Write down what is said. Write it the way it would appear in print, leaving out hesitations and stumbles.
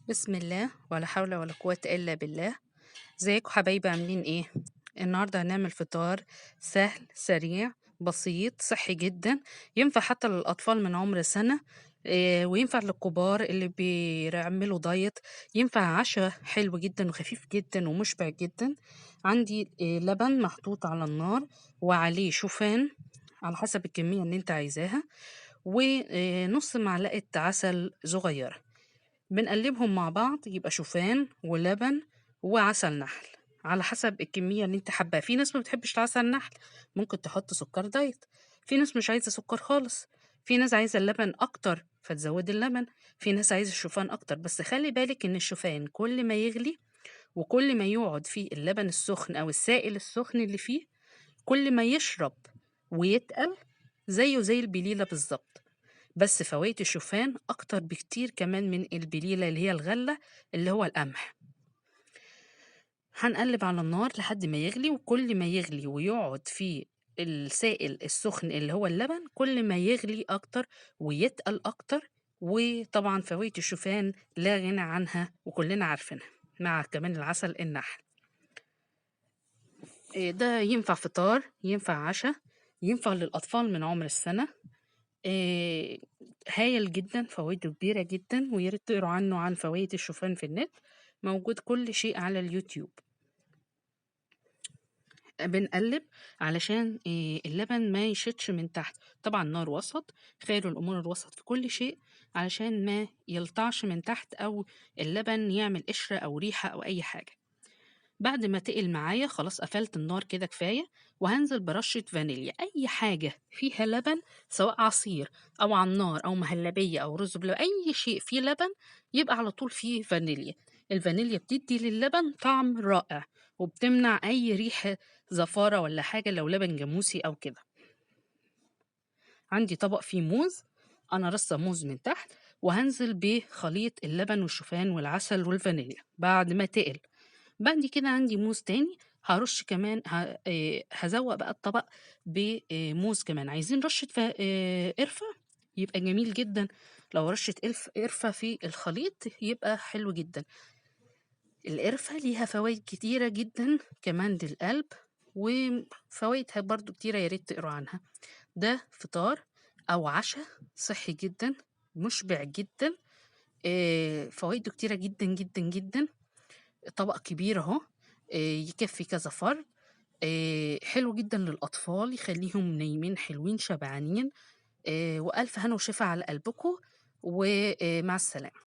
بسم الله ولا حول ولا قوة إلا بالله. ازيكم حبايبي عاملين ايه؟ النهارده هنعمل فطار سهل سريع بسيط صحي جدا، ينفع حتى للأطفال من عمر سنة، وينفع للكبار اللي بيعملوا دايت. ينفع عشاء حلو جدا وخفيف جدا ومشبع جدا. عندي لبن محطوط على النار وعليه شوفان على حسب الكمية اللي انت عايزاها، ونص معلقة عسل صغيرة. بنقلبهم مع بعض يبقى شوفان ولبن وعسل نحل على حسب الكمية اللي انت حباها. في ناس ما بتحبش العسل النحل، ممكن تحط سكر دايت. في ناس مش عايزة سكر خالص. في ناس عايزة اللبن أكتر فتزود اللبن. في ناس عايزة الشوفان أكتر، بس خلي بالك إن الشوفان كل ما يغلي وكل ما يقعد فيه اللبن السخن أو السائل السخن اللي فيه، كل ما يشرب ويتقل زيه زي البليلة بالظبط. بس فوائد الشوفان أكتر بكتير كمان من البليلة اللي هي الغلة اللي هو القمح. هنقلب على النار لحد ما يغلي، وكل ما يغلي ويقعد فيه السائل السخن اللي هو اللبن كل ما يغلي أكتر ويتقل أكتر. وطبعا فوائد الشوفان لا غنى عنها وكلنا عارفينها، مع كمان العسل النحل. ده ينفع فطار، ينفع عشاء، ينفع للأطفال من عمر السنة. آآ هايل جدًا، فوايده كبيرة جدًا، ويا ريت تقروا عنه عن فوايد الشوفان في النت، موجود كل شيء على اليوتيوب. بنقلّب علشان اللبن ما يشيطش من تحت، طبعًا نار وسط، خير الأمور الوسط في كل شيء، علشان ما يلطعش من تحت أو اللبن يعمل قشرة أو ريحة أو أي حاجة. بعد ما تقل معايا خلاص قفلت النار كده كفاية، وهنزل برشة فانيليا. أي حاجة فيها لبن، سواء عصير أو على النار أو مهلبية أو رز بلبن، أي شيء فيه لبن يبقى على طول فيه فانيليا. الفانيليا بتدي للبن طعم رائع، وبتمنع أي ريحة زفارة ولا حاجة لو لبن جاموسي أو كده. عندي طبق فيه موز، أنا رصة موز من تحت، وهنزل بخليط اللبن والشوفان والعسل والفانيليا بعد ما تقل. بعد كده عندي موز تاني، هارُش كمان هازوّق بقى الطبق بموز كمان. عايزين رشة ف قرفة يبقى جميل جدًا، لو رشة قرفة في الخليط يبقى حلو جدًا. القرفة ليها فوايد كتيرة جدًا كمان للقلب، وفوايدها برضه كتيرة يا ريت تقروا عنها. ده فطار أو عشا صحّي جدًا، مُشبع جدًا، فوايده كتيرة جدًا، جدًا، جدًا. طبق كبير أهو، يكفّي كذا فرد. حلو جدًا للأطفال، يخلّيهم نايمين حلوين شبعانين. وألف هنا وشفا على قلبكم، ومع السلامة.